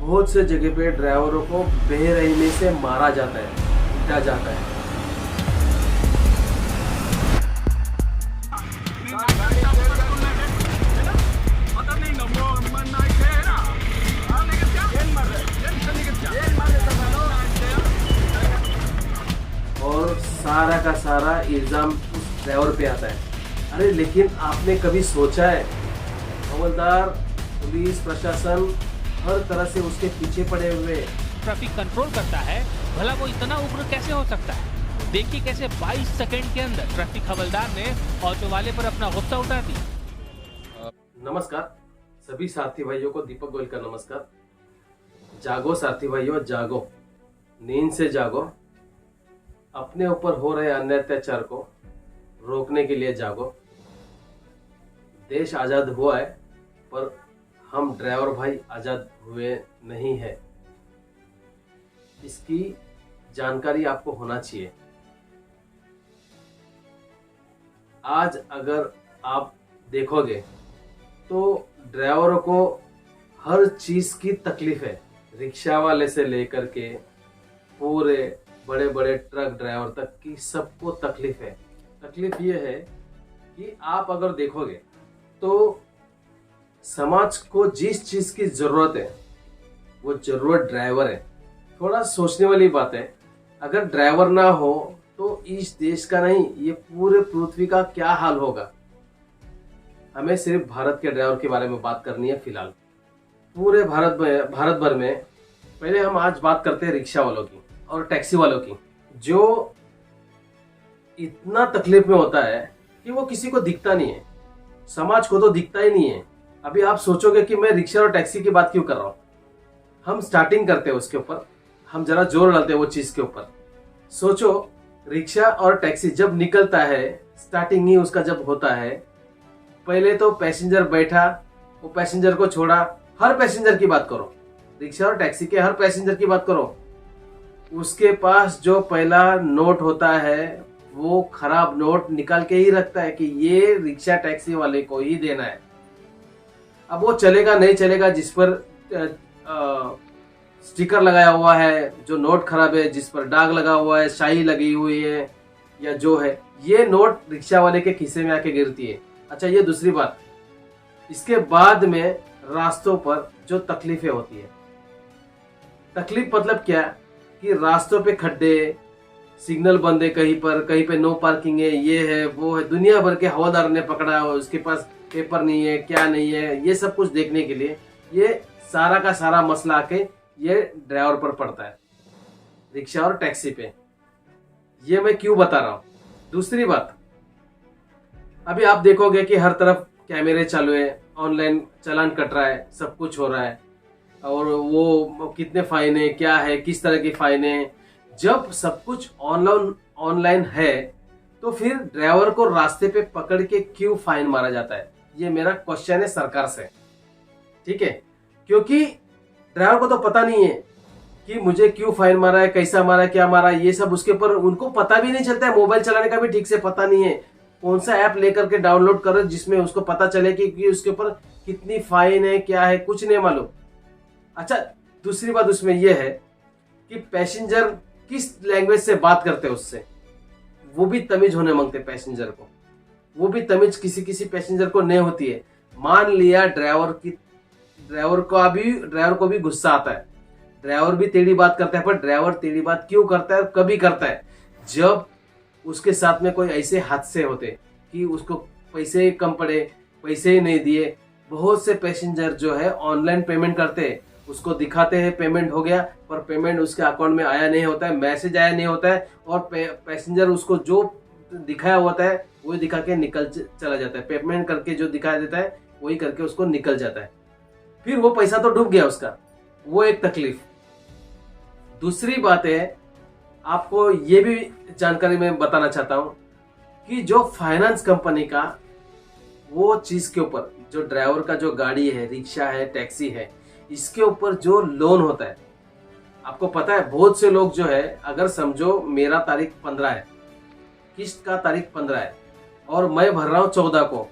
बहुत से जगह पे ड्राइवरों को बेरहमी से मारा जाता है, पीटा जाता है। और सारा का सारा इल्जाम उस ड्राइवर पे आता है। अरे लेकिन आपने कभी सोचा है, हवलदार, पुलिस प्रशासन हर तरह से उसके पीछे पड़े हुए। ट्रैफिक कंट्रोल करता है, भला वो इतना उग्र कैसे हो सकता है? देखिए कैसे 22 सेकंड के अंदर ट्रैफिक हवलदार ने ऑटो वाले पर अपना गुस्सा उठा दी। नमस्कार सभी साथी भाइयों को, दीपक गोयल का नमस्कार। जागो साथी भाइयों, जागो, नींद से जागो। अपने ऊपर हो रहे अन्य अत्याचार को रोकने के लिए जागो। देश आजाद हुआ है, पर हम ड्राइवर भाई आजाद हुए नहीं है। इसकी जानकारी आपको होना चाहिए। आज अगर आप देखोगे तो ड्राइवरों को हर चीज की तकलीफ है, रिक्शा वाले से लेकर के पूरे बड़े बड़े ट्रक ड्राइवर तक की सबको तकलीफ है। तकलीफ ये है कि आप अगर देखोगे तो समाज को जिस चीज की जरूरत है वो जरूरत ड्राइवर है। थोड़ा सोचने वाली बात है, अगर ड्राइवर ना हो तो इस देश का नहीं, ये पूरे पृथ्वी का क्या हाल होगा। हमें सिर्फ भारत के ड्राइवर के बारे में बात करनी है फिलहाल। पूरे भारत भर में पहले हम आज बात करते हैं रिक्शा वालों की और टैक्सी वालों की, जो इतना तकलीफ में होता है कि वो किसी को दिखता नहीं है। समाज को तो दिखता ही नहीं है। अभी आप सोचोगे कि मैं रिक्शा और टैक्सी की बात क्यों कर रहा हूं। हम स्टार्टिंग करते हैं उसके ऊपर, हम जरा जोर डालते हैं वो चीज के ऊपर। सोचो, रिक्शा और टैक्सी जब निकलता है, स्टार्टिंग ही उसका जब होता है, पहले तो पैसेंजर बैठा, वो पैसेंजर को छोड़ा। हर पैसेंजर की बात करो, रिक्शा और टैक्सी के हर पैसेंजर की बात करो। उसके पास जो पहला नोट होता है वो खराब नोट निकाल के ही रखता है कि ये रिक्शा टैक्सी वाले को ही देना है। अब वो चलेगा नहीं चलेगा, जिस पर स्टिकर लगाया हुआ है, जो नोट खराब है, जिस पर दाग लगा हुआ है, शाही लगी हुई है, या जो है, ये नोट रिक्शा वाले के खीसे में आके गिरती है। अच्छा, ये दूसरी बात। इसके बाद में रास्तों पर जो तकलीफें होती है, तकलीफ मतलब क्या कि रास्तों पे खड्डे, सिग्नल बंद है, कहीं पे नो पार्किंग है, ये है वो है, दुनिया भर के हवलदार ने पकड़ा है, उसके पास पेपर नहीं है, क्या नहीं है, ये सब कुछ देखने के लिए ये सारा का सारा मसला आके ये ड्राइवर पर पड़ता है, रिक्शा और टैक्सी पे। ये मैं क्यों बता रहा हूं। दूसरी बात, अभी आप देखोगे कि हर तरफ कैमरे चालू है, ऑनलाइन चालान कट रहा है, सब कुछ हो रहा है, और वो कितने फाइन है, क्या है, किस तरह की फाइन है। जब सब कुछ ऑनलाइन है तो फिर ड्राइवर को रास्ते पे पकड़ के क्यों फाइन मारा जाता है? ये मेरा क्वेश्चन है सरकार से, ठीक है। क्योंकि ड्राइवर को तो पता नहीं है कि मुझे क्यों फाइन मारा है, कैसा मारा है, क्या मारा है, ये सब उसके ऊपर उनको पता भी नहीं चलता है। मोबाइल चलाने का भी ठीक से पता नहीं है, कौन सा ऐप लेकर के डाउनलोड करो जिसमें उसको पता चले कि उसके ऊपर कितनी फाइन है, क्या है, कुछ नहीं मालूम। अच्छा, दूसरी बात उसमें यह है कि पैसेंजर किस लैंग्वेज से बात करते हैं उससे, वो भी तमीज होने मांगते पैसेंजर को। वो भी तमीज किसी किसी पैसेंजर को नहीं होती है। मान लिया ड्राइवर को भी गुस्सा आता है, ड्राइवर भी टेढ़ी बात करता है, पर ड्राइवर टेढ़ी बात क्यों करता है? कभी करता है जब उसके साथ में कोई ऐसे हादसे होते कि उसको पैसे कम पड़े, पैसे ही नहीं दिए। बहुत से पैसेंजर जो है ऑनलाइन पेमेंट करते हैं, उसको दिखाते हैं पेमेंट हो गया, पर पेमेंट उसके अकाउंट में आया नहीं होता है, मैसेज आया नहीं होता है, और पैसेंजर उसको जो दिखाया होता है वही दिखा के निकल चला जाता है। पेमेंट करके जो दिखा देता है वही करके उसको निकल जाता है। फिर वो पैसा तो डूब गया उसका, वो एक तकलीफ। दूसरी बात है, आपको ये भी जानकारी मैं बताना चाहता हूं कि जो फाइनेंस कंपनी का वो चीज के ऊपर, जो ड्राइवर का जो गाड़ी है, रिक्शा है, टैक्सी है, इसके ऊपर जो लोन होता है, आपको पता है बहुत से लोग जो है, अगर समझो मेरा तारीख 15 है, किस्त का तारीख 15 है और मैं भर रहा हूं 14 को,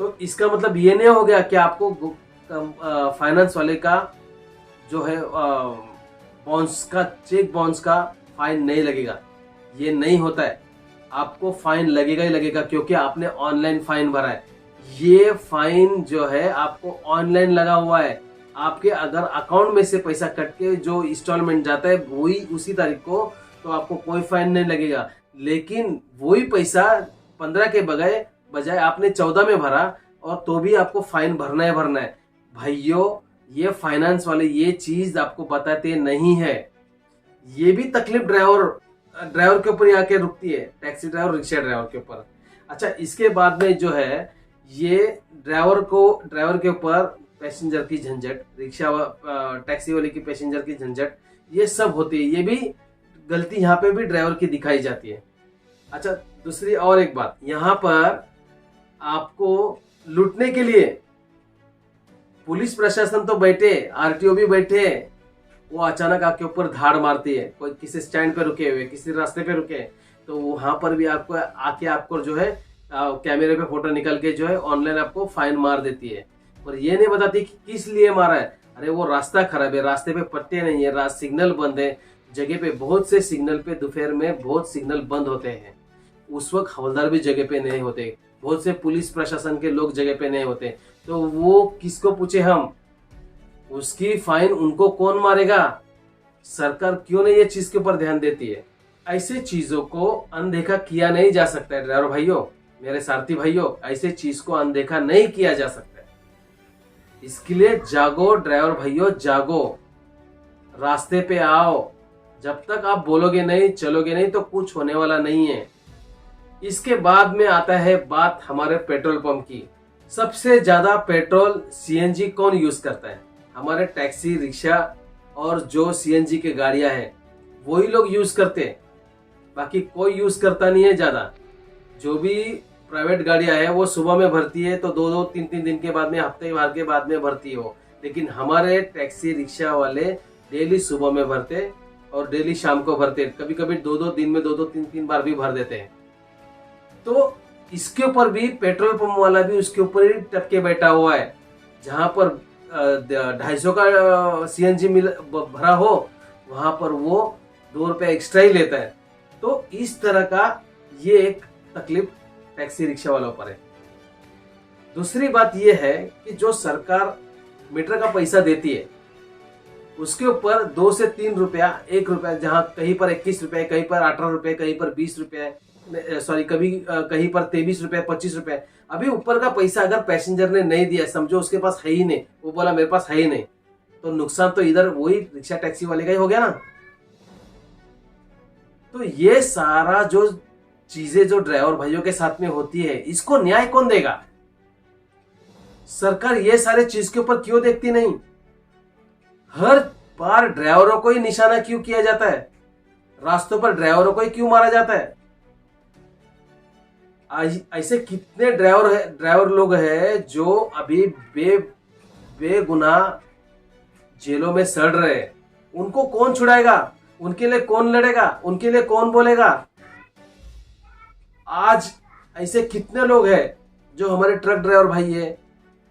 तो इसका मतलब ये नहीं हो गया कि आपको फाइनेंस वाले का जो है बाउंस का, चेक बाउंस का फाइन नहीं लगेगा। ये नहीं होता है, आपको फाइन लगेगा ही लगेगा, क्योंकि आपने ऑनलाइन फाइन भरा है। ये फाइन जो है आपको ऑनलाइन लगा हुआ है। आपके अगर अकाउंट में से पैसा कट के जो इंस्टॉलमेंट जाता है वही उसी तारीख को, तो आपको कोई फाइन नहीं लगेगा। लेकिन वही पैसा 15 के बजाय आपने 14 में भरा, और तो भी आपको फाइन भरना है। भाइयों, ये फाइनेंस वाले ये चीज आपको बताते नहीं है। ये भी तकलीफ ड्राइवर के ऊपर आके रुकती है, टैक्सी ड्राइवर, रिक्शा ड्राइवर के ऊपर। अच्छा, इसके बाद में जो है ये ड्राइवर के ऊपर पैसेंजर की झंझट, टैक्सी वाले की पैसेंजर की झंझट, ये सब होती है। ये भी गलती यहाँ पे भी ड्राइवर की दिखाई जाती है। अच्छा, दूसरी और एक बात, यहाँ पर आपको लूटने के लिए पुलिस प्रशासन तो बैठे, आरटीओ भी बैठे, वो अचानक आपके ऊपर धाड़ मारती है। कोई किसी स्टैंड पे रुके हुए, किसी रास्ते पे रुके, तो वहां पर भी आपको जो है कैमरे पे फोटो निकल के जो है ऑनलाइन आपको फाइन मार देती है। पर ये नहीं बताती कि किस लिए मारा है। अरे वो रास्ता खराब है, रास्ते पे पट्टे नहीं है, सिग्नल बंद है। जगह पे बहुत से सिग्नल पे दोपहर में बहुत सिग्नल बंद होते हैं, उस वक्त हवलदार भी जगह पे नहीं होते, बहुत से पुलिस प्रशासन के लोग जगह पे नहीं होते, तो वो किसको पूछे हम? उसकी फाइन उनको कौन मारेगा? सरकार क्यों नहीं ये चीज के ऊपर ध्यान देती है? ऐसे चीजों को अनदेखा किया नहीं जा सकता है ड्राइवर भाइयों, मेरे सारथी भाइयों, ऐसे चीज को अनदेखा नहीं किया जा सकता है। इसके लिए जागो ड्राइवर भाइयों, जागो, रास्ते पे आओ। जब तक आप बोलोगे नहीं, चलोगे नहीं, तो कुछ होने वाला नहीं है। इसके बाद में आता है बात हमारे पेट्रोल पंप की। सबसे ज्यादा पेट्रोल सीएनजी कौन यूज करता है? हमारे टैक्सी, रिक्शा और जो सीएनजी के गाड़ियां हैं वही लोग यूज करते हैं, बाकी कोई यूज करता नहीं है ज्यादा। जो भी प्राइवेट गाड़ियां है वो सुबह में भरती है, तो 2-2, 3-3 दिन के बाद में, हफ्ते भर के बाद में भरती है वो। लेकिन हमारे टैक्सी रिक्शा वाले डेली सुबह में भरते और डेली शाम को भरते, कभी कभी 2-2 दिन में 2-2, 3-3 बार भी भर देते हैं। तो इसके ऊपर भी पेट्रोल पंप वाला भी उसके ऊपर ही टपके बैठा हुआ है। जहां पर 250 का सीएनजी भरा हो, वहां पर वो 2 रुपए एक्स्ट्रा ही लेता है। तो इस तरह का ये एक तकलीफ टैक्सी रिक्शा वालों पर है। दूसरी बात ये है कि जो सरकार मीटर का पैसा देती है उसके ऊपर 2 से 3 रुपया, 1 रुपया, जहां कहीं पर 21 रुपए, कहीं पर 18 रुपए, कहीं पर 20 रुपए, कभी कहीं पर 23 रुपए, 25 रुपए, अभी ऊपर का पैसा अगर पैसेंजर ने नहीं दिया, समझो उसके पास है ही नहीं, वो बोला मेरे पास है ही नहीं, तो नुकसान तो इधर वही रिक्शा टैक्सी वाले का ही हो गया ना। तो ये सारा जो चीजें जो ड्राइवर भाइयों के साथ में होती है, इसको न्याय कौन देगा? सरकार ये सारे चीज के ऊपर क्यों देखती नहीं? हर बार ड्राइवरों को ही निशाना क्यों किया जाता है? रास्तों पर ड्राइवरों को ही क्यों मारा जाता है? ऐसे कितने ड्राइवर लोग हैं जो अभी बेगुनाह जेलों में सड़ रहे हैं। उनको कौन छुड़ाएगा? उनके लिए कौन लड़ेगा? उनके लिए कौन बोलेगा? आज ऐसे कितने लोग हैं जो हमारे ट्रक ड्राइवर भाई है,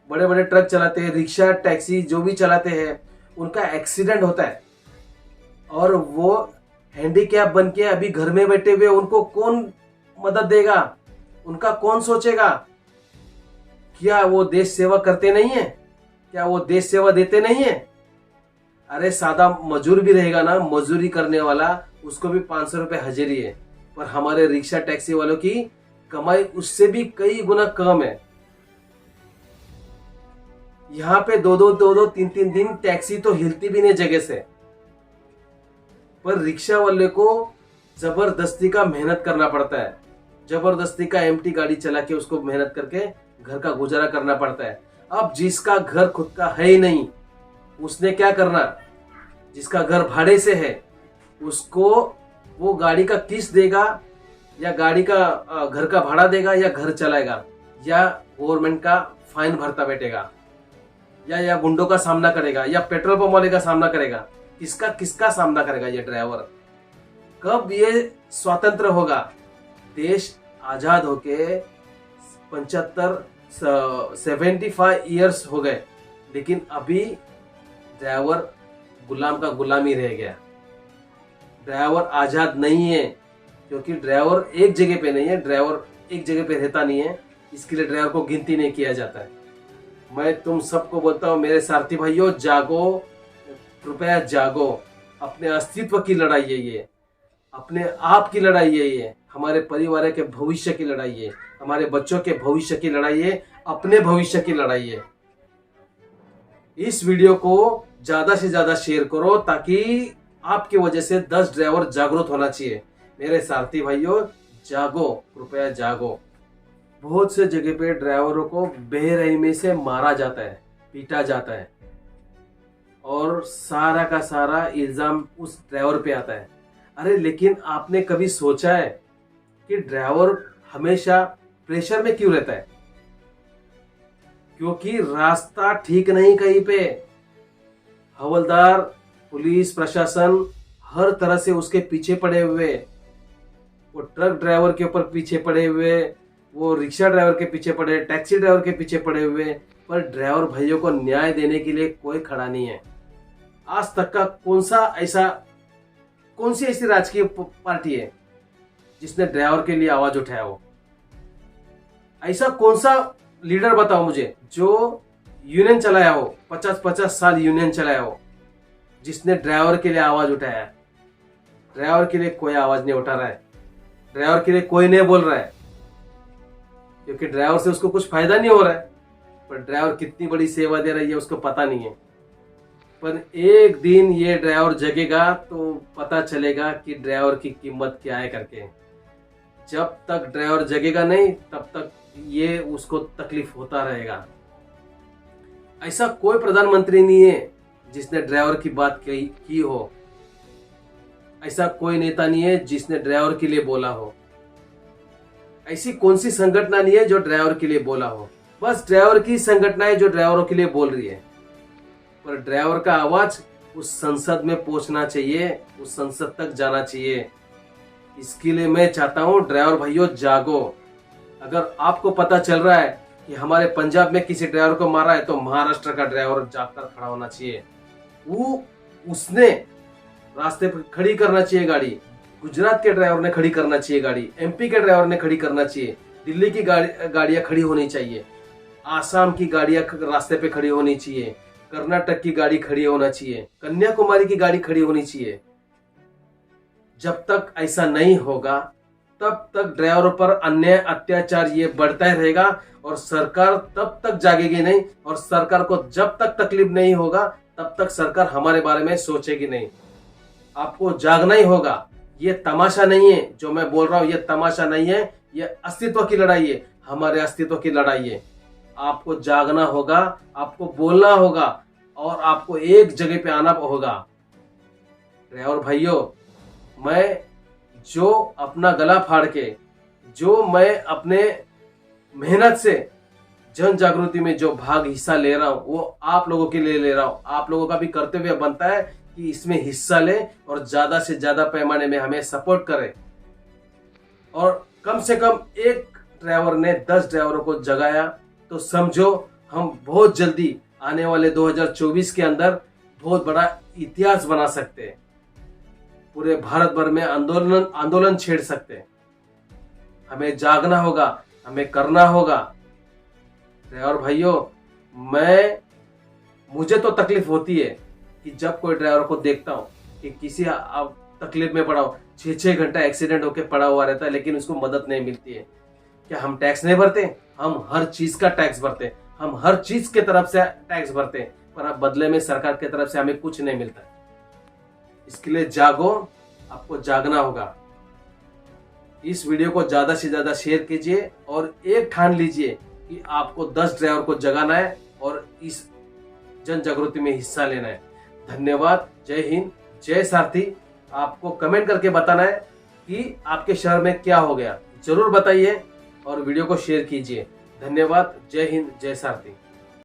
बड़े बड़े ट्रक चलाते हैं, रिक्शा टैक्सी जो भी चलाते हैं, उनका एक्सीडेंट होता है और वो हैंडीकैप बन के अभी घर में बैठे हुए, उनको कौन मदद देगा? उनका कौन सोचेगा? क्या वो देश सेवा करते नहीं है? क्या वो देश सेवा देते नहीं है? अरे सादा मजदूर भी रहेगा ना, मजदूरी करने वाला, उसको भी 500 रुपए हाजिरी है, पर हमारे रिक्शा टैक्सी वालों की कमाई उससे भी कई गुना कम है। यहाँ पे 2-2, 3-3 दिन टैक्सी तो हिलती भी नहीं जगह से, पर रिक्शा वाले को जबरदस्ती का मेहनत करना पड़ता है, जबरदस्ती का एम्प्टी गाड़ी चला के उसको मेहनत करके घर का गुजारा करना पड़ता है। अब जिसका घर खुद का है ही नहीं, उसने क्या करना? जिसका घर भाड़े से है, उसको वो गाड़ी का किस्त देगा या गाड़ी का घर का भाड़ा देगा या घर चलाएगा, या गवर्नमेंट का फाइन भरता बैठेगा, या गुंडों का सामना करेगा, या पेट्रोल पंप वाले का सामना करेगा? किसका सामना करेगा ये ड्राइवर? कब ये स्वतंत्र होगा? देश आजाद होके 75 ईयर्स हो गए, लेकिन अभी ड्राइवर गुलाम का गुलाम ही रह गया। ड्राइवर आज़ाद नहीं है, क्योंकि ड्राइवर एक जगह पे नहीं है, ड्राइवर एक जगह पे रहता नहीं है, इसके लिए ड्राइवर को गिनती नहीं किया जाता है। मैं तुम सबको बोलता हूँ मेरे सारथी भाइयों, जागो, कृपया जागो। अपने अस्तित्व की लड़ाई है ये, अपने आप की लड़ाई है ये, हमारे परिवार के भविष्य की लड़ाई है, हमारे बच्चों के भविष्य की लड़ाई है, अपने भविष्य की लड़ाई है। इस वीडियो को ज्यादा से ज्यादा शेयर करो, ताकि आपकी वजह से 10 ड्राइवर जागरूक होना चाहिए। मेरे सारथी भाइयों, जागो, कृपया जागो। बहुत से जगह पे ड्राइवरों को बेरहमी से मारा जाता है, पीटा जाता है, और सारा का सारा इल्जाम उस ड्राइवर पे आता है। अरे लेकिन आपने कभी सोचा है कि ड्राइवर हमेशा प्रेशर में क्यों रहता है? क्योंकि रास्ता ठीक नहीं कहीं पे। हवलदार, पुलिस प्रशासन हर तरह से उसके पीछे पड़े हुए, वो ट्रक ड्राइवर के ऊपर पीछे पड़े हुए, वो रिक्शा ड्राइवर के पीछे पड़े, टैक्सी ड्राइवर के पीछे पड़े हुए, पर ड्राइवर भाइयों को न्याय देने के लिए कोई खड़ा नहीं है। आज तक का कौन सी ऐसी राजकीय पार्टी है जिसने ड्राइवर के लिए आवाज उठाया हो? ऐसा कौन सा लीडर बताओ मुझे जो यूनियन चलाया हो, 50-50 साल यूनियन चलाया हो, जिसने ड्राइवर के लिए आवाज उठाया है? ड्राइवर के लिए कोई आवाज नहीं उठा रहा है, ड्राइवर के लिए कोई नहीं बोल रहा है, क्योंकि ड्राइवर से उसको कुछ फायदा नहीं हो रहा है। पर ड्राइवर कितनी बड़ी सेवा दे रही है उसको पता नहीं है। पर एक दिन ये ड्राइवर जगेगा तो पता चलेगा कि ड्राइवर की कीमत क्या है करके। जब तक ड्राइवर जगेगा नहीं, तब तक ये उसको तकलीफ होता रहेगा। ऐसा कोई प्रधानमंत्री नहीं है जिसने ड्राइवर की बात की हो, ऐसा कोई नेता नहीं है जिसने ड्राइवर के लिए बोला हो, ऐसी कौन सी संगठन नहीं है जो ड्राइवर के लिए बोला हो। बस ड्राइवर की संगठन है जो ड्राइवरों के लिए बोल रही है। पर ड्राइवर का आवाज उस संसद में पहुंचना चाहिए, उस संसद तक जाना चाहिए। इसके लिए मैं चाहता हूं ड्राइवर भाइयों, जागो। अगर आपको पता चल रहा है कि हमारे पंजाब में किसी ड्राइवर को मारा है, तो महाराष्ट्र का ड्राइवर जाकर खड़ा होना चाहिए। उसने रास्ते पर खड़ी करना चाहिए गाड़ी, गुजरात के ड्राइवर ने खड़ी करना चाहिए गाड़ी, एमपी के ड्राइवर ने खड़ी करना चाहिए, दिल्ली की गाड़ियां खड़ी होनी चाहिए, आसाम की गाड़ियां रास्ते पे खड़ी होनी चाहिए, कर्नाटक की गाड़ी खड़ी होना चाहिए, कन्याकुमारी की गाड़ी खड़ी होनी चाहिए। जब तक ऐसा नहीं होगा, तब तक ड्राइवरों पर अन्याय अत्याचार ये बढ़ता ही रहेगा, और सरकार तब तक जागेगी नहीं। और सरकार को जब तक तकलीफ नहीं होगा, तब तक सरकार हमारे बारे में सोचेगी नहीं। आपको जागना ही होगा। ये तमाशा नहीं है जो मैं बोल रहा हूं, ये तमाशा नहीं है, ये अस्तित्व की लड़ाई है, हमारे अस्तित्व की लड़ाई है। आपको जागना होगा, आपको बोलना होगा, और आपको एक जगह पे आना होगा। ड्राइवर भाइयों, मैं जो अपना गला फाड़ के, जो मैं अपने मेहनत से जन जागृति में जो भाग हिस्सा ले रहा हूं, वो आप लोगों के लिए ले रहा हूं। आप लोगों का भी कर्तव्य बनता है कि इसमें हिस्सा ले और ज्यादा से ज्यादा पैमाने में हमें सपोर्ट करे। और कम से कम एक ड्राइवर ने 10 ड्राइवरों को जगाया, तो समझो हम बहुत जल्दी आने वाले 2024 के अंदर बहुत बड़ा इतिहास बना सकते हैं। पूरे भारत भर में आंदोलन छेड़ सकते हैं। हमें जागना होगा, हमें करना होगा। ड्राइवर भाइयों, मुझे तो तकलीफ होती है कि जब कोई ड्राइवर को देखता हूँ कि किसी तकलीफ में पड़ा हो, 6-6 घंटा एक्सीडेंट होकर पड़ा हुआ रहता है, लेकिन उसको मदद नहीं मिलती है। क्या हम टैक्स नहीं भरते? हम हर चीज का टैक्स भरते, हम हर चीज के तरफ से टैक्स भरते, पर अब बदले में सरकार की तरफ से हमें कुछ नहीं मिलता। इसके लिए जागो, आपको जागना होगा। इस वीडियो को ज्यादा से ज्यादा शेयर कीजिए और एक ठान लीजिए कि आपको 10 ड्राइवर को जगाना है और इस जन जागृति में हिस्सा लेना है। धन्यवाद। जय हिंद, जय सारथी। आपको कमेंट करके बताना है कि आपके शहर में क्या हो गया, जरूर बताइए और वीडियो को शेयर कीजिए। धन्यवाद। जय हिंद, जय सारथी।